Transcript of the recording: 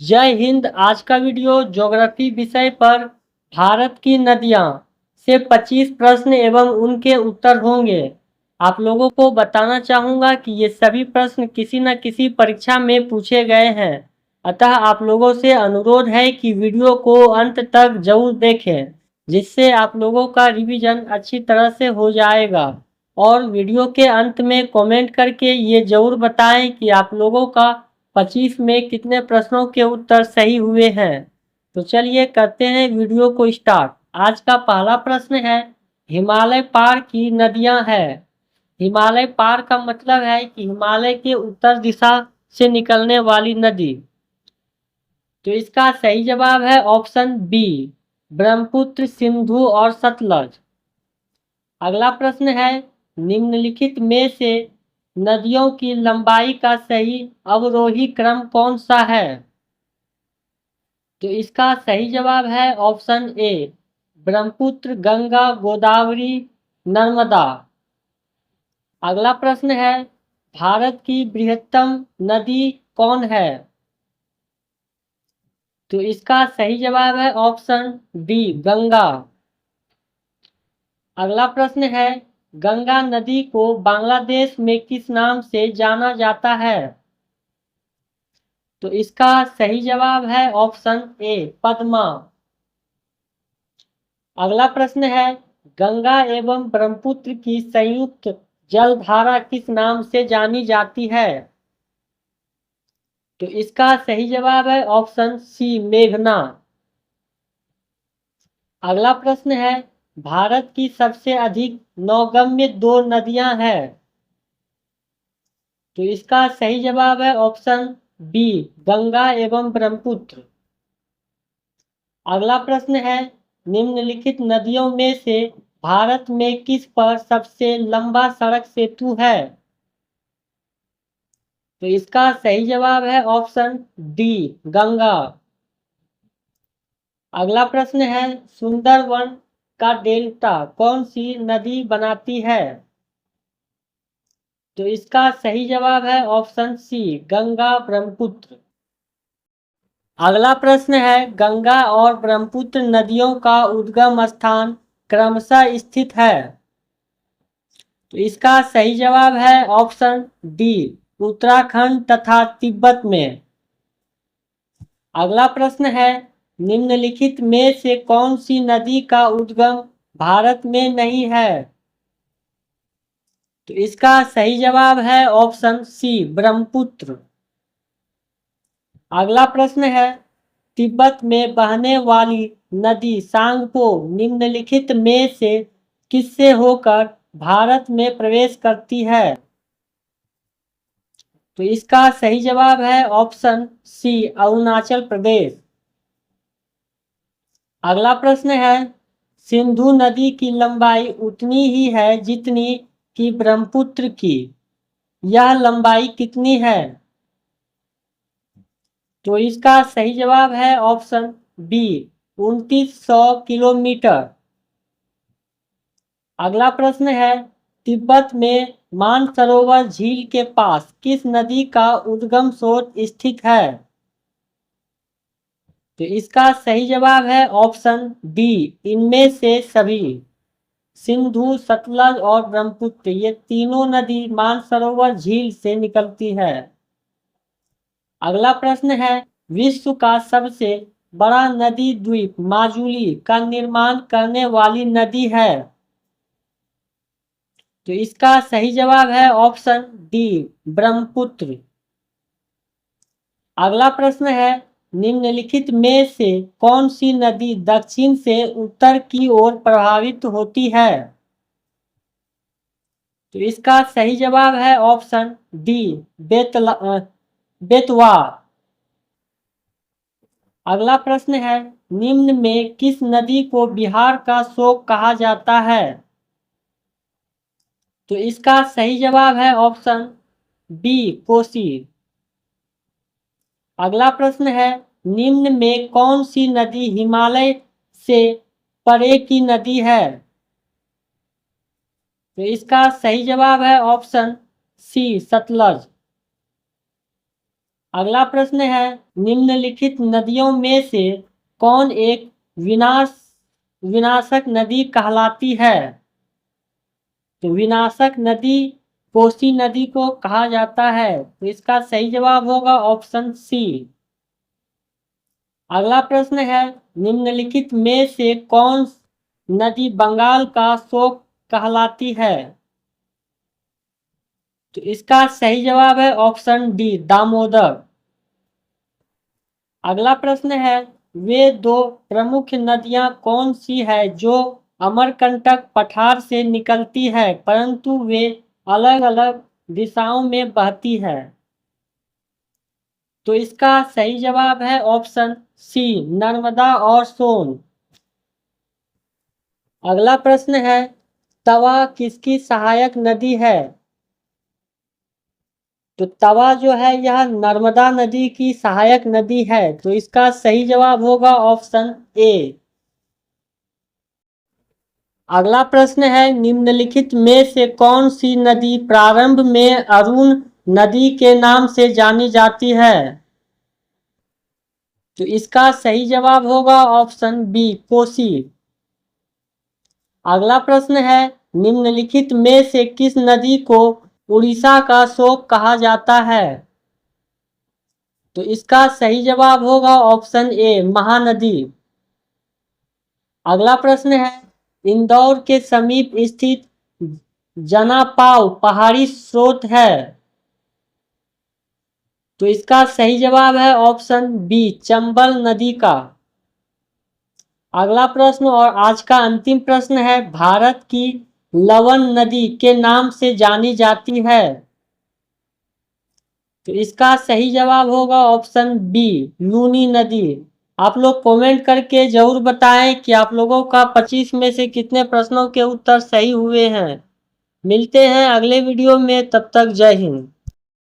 जय हिंद। आज का वीडियो ज्योग्राफी विषय पर भारत की नदियां से 25 प्रश्न एवं उनके उत्तर होंगे। आप लोगों को बताना चाहूँगा कि ये सभी प्रश्न किसी न किसी परीक्षा में पूछे गए हैं। अतः आप लोगों से अनुरोध है कि वीडियो को अंत तक जरूर देखें, जिससे आप लोगों का रिवीजन अच्छी तरह से हो जाएगा। और वीडियो के अंत में कमेंट करके ये जरूर बताएं कि आप लोगों का 25 में कितने प्रश्नों के उत्तर सही हुए हैं। तो चलिए करते हैं वीडियो को स्टार्ट। आज का पहला प्रश्न है, हिमालय पार की नदियां हैं। हिमालय पार का मतलब है कि हिमालय के उत्तर दिशा से निकलने वाली नदी। तो इसका सही जवाब है ऑप्शन बी, ब्रह्मपुत्र, सिंधु और सतलज। अगला प्रश्न है, निम्नलिखित में से नदियों की लंबाई का सही अवरोही क्रम कौन सा है? तो इसका सही जवाब है ऑप्शन ए, ब्रह्मपुत्र, गंगा, गोदावरी, नर्मदा। अगला प्रश्न है, भारत की बृहत्तम नदी कौन है? तो इसका सही जवाब है ऑप्शन डी, गंगा। अगला प्रश्न है, गंगा नदी को बांग्लादेश में किस नाम से जाना जाता है? तो इसका सही जवाब है ऑप्शन ए, पद्मा। अगला प्रश्न है, गंगा एवं ब्रह्मपुत्र की संयुक्त जलधारा किस नाम से जानी जाती है? तो इसका सही जवाब है ऑप्शन सी, मेघना। अगला प्रश्न है, भारत की सबसे अधिक नौगम्य दो नदियां हैं। तो इसका सही जवाब है ऑप्शन बी, गंगा एवं ब्रह्मपुत्र। अगला प्रश्न है, निम्नलिखित नदियों में से भारत में किस पर सबसे लंबा सड़क सेतु है? तो इसका सही जवाब है ऑप्शन डी, गंगा। अगला प्रश्न है, सुंदरवन का डेल्टा कौन सी नदी बनाती है? तो इसका सही जवाब है ऑप्शन सी, गंगा ब्रह्मपुत्र। अगला प्रश्न है, गंगा और ब्रह्मपुत्र नदियों का उद्गम स्थान क्रमशः स्थित है। तो इसका सही जवाब है ऑप्शन डी, उत्तराखंड तथा तिब्बत में। अगला प्रश्न है, निम्नलिखित में से कौन सी नदी का उद्गम भारत में नहीं है? तो इसका सही जवाब है ऑप्शन सी, ब्रह्मपुत्र। अगला प्रश्न है, तिब्बत में बहने वाली नदी सांगपो निम्नलिखित में से किससे होकर भारत में प्रवेश करती है? तो इसका सही जवाब है ऑप्शन सी, अरुणाचल प्रदेश। अगला प्रश्न है, सिंधु नदी की लंबाई उतनी ही है जितनी कि ब्रह्मपुत्र की। यह लंबाई कितनी है? तो इसका सही जवाब है ऑप्शन बी, 2900 किलोमीटर। अगला प्रश्न है, तिब्बत में मानसरोवर झील के पास किस नदी का उद्गम स्रोत स्थित है? तो इसका सही जवाब है ऑप्शन डी, इनमें से सभी। सिंधु, सतलज और ब्रह्मपुत्र ये तीनों नदी मानसरोवर झील से निकलती है। अगला प्रश्न है, विश्व का सबसे बड़ा नदी द्वीप माजुली का निर्माण करने वाली नदी है। तो इसका सही जवाब है ऑप्शन डी, ब्रह्मपुत्र। अगला प्रश्न है, निम्नलिखित में से कौन सी नदी दक्षिण से उत्तर की ओर प्रभावित होती है? तो इसका सही जवाब है ऑप्शन डी, बेतवा। अगला प्रश्न है, निम्न में किस नदी को बिहार का शोक कहा जाता है? तो इसका सही जवाब है ऑप्शन बी, कोसी। अगला प्रश्न है, निम्न में कौन सी नदी हिमालय से परे की नदी है? तो इसका सही जवाब है ऑप्शन सी, सतलज। अगला प्रश्न है, निम्नलिखित नदियों में से कौन एक विनाशक नदी कहलाती है? तो विनाशक नदी कोसी नदी को कहा जाता है। तो इसका सही जवाब होगा ऑप्शन सी। अगला प्रश्न है, निम्नलिखित में से कौन नदी बंगाल का शोक कहलाती है? तो इसका सही जवाब है ऑप्शन डी, दामोदर। अगला प्रश्न है, वे दो प्रमुख नदियां कौन सी है जो अमरकंटक पठार से निकलती है परंतु वे अलग अलग दिशाओं में बहती है? तो इसका सही जवाब है ऑप्शन सी, नर्मदा और सोन। अगला प्रश्न है, तवा किसकी सहायक नदी है? तो तवा जो है यह नर्मदा नदी की सहायक नदी है। तो इसका सही जवाब होगा ऑप्शन ए। अगला प्रश्न है, निम्नलिखित में से कौन सी नदी प्रारंभ में अरुण नदी के नाम से जानी जाती है? तो इसका सही जवाब होगा ऑप्शन बी, कोसी। अगला प्रश्न है, निम्नलिखित में से किस नदी को उड़ीसा का शोक कहा जाता है? तो इसका सही जवाब होगा ऑप्शन ए, महानदी। अगला प्रश्न है, इंदौर के समीप स्थित जनापाव पहाड़ी स्रोत है। तो इसका सही जवाब है ऑप्शन बी, चंबल नदी का। अगला प्रश्न और आज का अंतिम प्रश्न है, भारत की लवन नदी के नाम से जानी जाती है। तो इसका सही जवाब होगा ऑप्शन बी, लूनी नदी। आप लोग कमेंट करके जरूर बताएं कि आप लोगों का 25 में से कितने प्रश्नों के उत्तर सही हुए हैं। मिलते हैं अगले वीडियो में, तब तक जय हिंद।